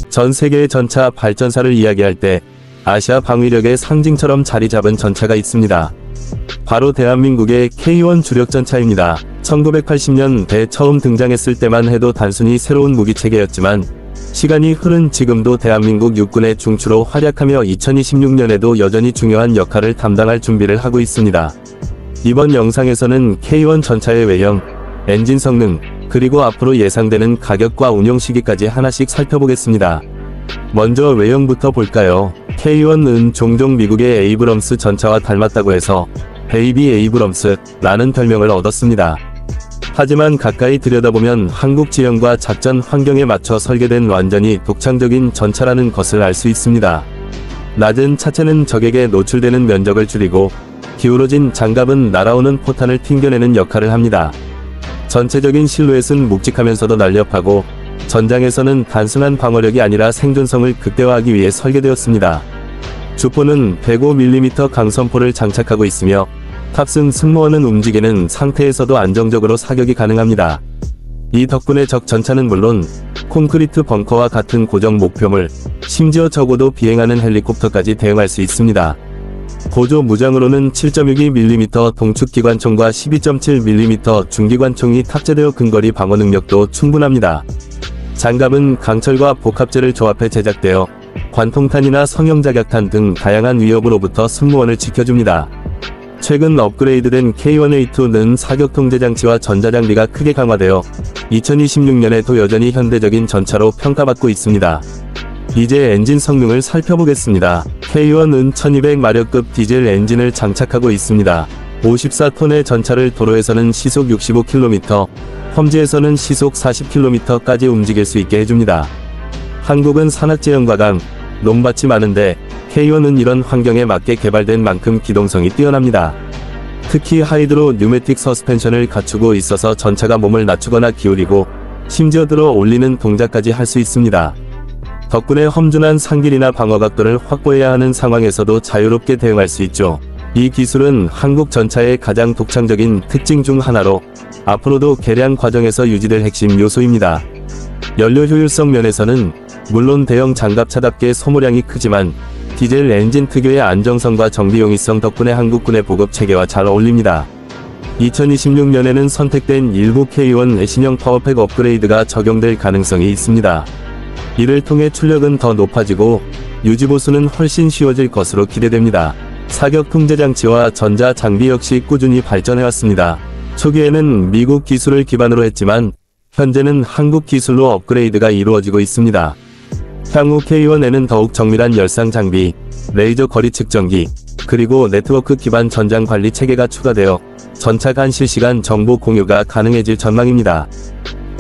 전 세계의 전차 발전사를 이야기할 때 아시아 방위력의 상징처럼 자리 잡은 전차가 있습니다. 바로 대한민국의 K1 주력전차입니다. 1980년대 처음 등장했을 때만 해도 단순히 새로운 무기체계였지만 시간이 흐른 지금도 대한민국 육군의 중추로 활약하며 2026년에도 여전히 중요한 역할을 담당할 준비를 하고 있습니다. 이번 영상에서는 K1 전차의 외형, 엔진 성능, 그리고 앞으로 예상되는 가격과 운용 시기까지 하나씩 살펴보겠습니다. 먼저 외형부터 볼까요? K1은 종종 미국의 에이브럼스 전차와 닮았다고 해서 베이비 에이브럼스라는 별명을 얻었습니다. 하지만 가까이 들여다보면 한국 지형과 작전 환경에 맞춰 설계된 완전히 독창적인 전차라는 것을 알 수 있습니다. 낮은 차체는 적에게 노출되는 면적을 줄이고 기울어진 장갑은 날아오는 포탄을 튕겨내는 역할을 합니다. 전체적인 실루엣은 묵직하면서도 날렵하고 전장에서는 단순한 방어력이 아니라 생존성을 극대화하기 위해 설계되었습니다. 주포는 105mm 강선포를 장착하고 있으며 탑승 승무원은 움직이는 상태에서도 안정적으로 사격이 가능합니다. 이 덕분에 적 전차는 물론 콘크리트 벙커와 같은 고정 목표물, 심지어 적어도 비행하는 헬리콥터까지 대응할 수 있습니다. 보조 무장으로는 7.62mm 동축기관총과 12.7mm 중기관총이 탑재되어 근거리 방어 능력도 충분합니다. 장갑은 강철과 복합재를 조합해 제작되어 관통탄이나 성형자격탄 등 다양한 위협으로부터 승무원을 지켜줍니다. 최근 업그레이드된 K1A2는 사격 통제 장치와 전자장비가 크게 강화되어 2026년에도 여전히 현대적인 전차로 평가받고 있습니다. 이제 엔진 성능을 살펴보겠습니다. K1은 1200마력급 디젤 엔진을 장착하고 있습니다. 54톤의 전차를 도로에서는 시속 65km, 험지에서는 시속 40km까지 움직일 수 있게 해줍니다. 한국은 산악지형과 강, 논밭이 많은데 K1은 이런 환경에 맞게 개발된 만큼 기동성이 뛰어납니다. 특히 하이드로 뉴매틱 서스펜션을 갖추고 있어서 전차가 몸을 낮추거나 기울이고 심지어 들어 올리는 동작까지 할 수 있습니다. 덕분에 험준한 산길이나 방어각도를 확보해야 하는 상황에서도 자유롭게 대응할 수 있죠. 이 기술은 한국 전차의 가장 독창적인 특징 중 하나로 앞으로도 개량 과정에서 유지될 핵심 요소입니다. 연료 효율성 면에서는 물론 대형 장갑차답게 소모량이 크지만 디젤 엔진 특유의 안정성과 정비 용이성 덕분에 한국군의 보급 체계와 잘 어울립니다. 2026년에는 선택된 일부 K1 신형 파워팩 업그레이드가 적용될 가능성이 있습니다. 이를 통해 출력은 더 높아지고 유지보수는 훨씬 쉬워질 것으로 기대됩니다. 사격 통제 장치와 전자 장비 역시 꾸준히 발전해왔습니다. 초기에는 미국 기술을 기반으로 했지만 현재는 한국 기술로 업그레이드가 이루어지고 있습니다. 향후 K1에는 더욱 정밀한 열상 장비, 레이저 거리 측정기, 그리고 네트워크 기반 전장 관리 체계가 추가되어 전차 간 실시간 정보 공유가 가능해질 전망입니다.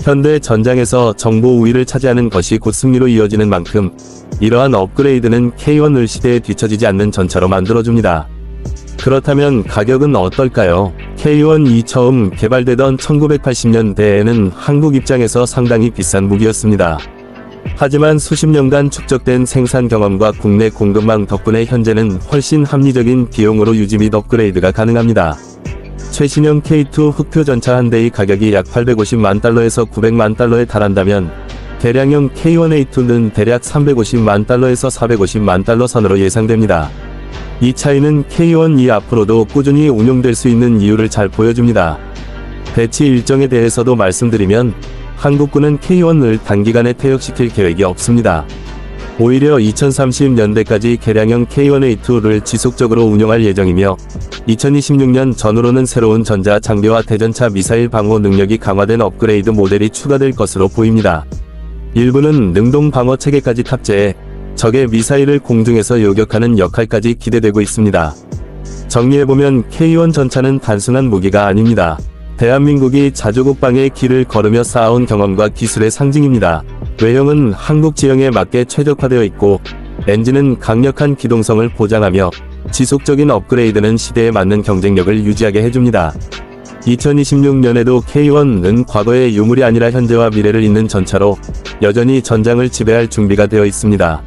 현대 전장에서 정보 우위를 차지하는 것이 곧 승리로 이어지는 만큼 이러한 업그레이드는 K1을 시대에 뒤처지지 않는 전차로 만들어줍니다. 그렇다면 가격은 어떨까요? K1이 처음 개발되던 1980년대에는 한국 입장에서 상당히 비싼 무기였습니다. 하지만 수십 년간 축적된 생산 경험과 국내 공급망 덕분에 현재는 훨씬 합리적인 비용으로 유지 및 업그레이드가 가능합니다. 최신형 K2 흑표 전차 한 대의 가격이 약 850만 달러에서 900만 달러에 달한다면 대량형 K1A2는 대략 350만 달러에서 450만 달러 선으로 예상됩니다. 이 차이는 K1이 앞으로도 꾸준히 운용될 수 있는 이유를 잘 보여줍니다. 배치 일정에 대해서도 말씀드리면 한국군은 K1을 단기간에 퇴역시킬 계획이 없습니다. 오히려 2030년대까지 개량형 K1A2를 지속적으로 운용할 예정이며 2026년 전후로는 새로운 전자 장비와 대전차 미사일 방호 능력이 강화된 업그레이드 모델이 추가될 것으로 보입니다. 일부는 능동 방어 체계까지 탑재해 적의 미사일을 공중에서 요격하는 역할까지 기대되고 있습니다. 정리해보면 K1 전차는 단순한 무기가 아닙니다. 대한민국이 자주국방의 길을 걸으며 쌓아온 경험과 기술의 상징입니다. 외형은 한국 지형에 맞게 최적화되어 있고 엔진은 강력한 기동성을 보장하며 지속적인 업그레이드는 시대에 맞는 경쟁력을 유지하게 해줍니다. 2026년에도 K1은 과거의 유물이 아니라 현재와 미래를 잇는 전차로 여전히 전장을 지배할 준비가 되어 있습니다.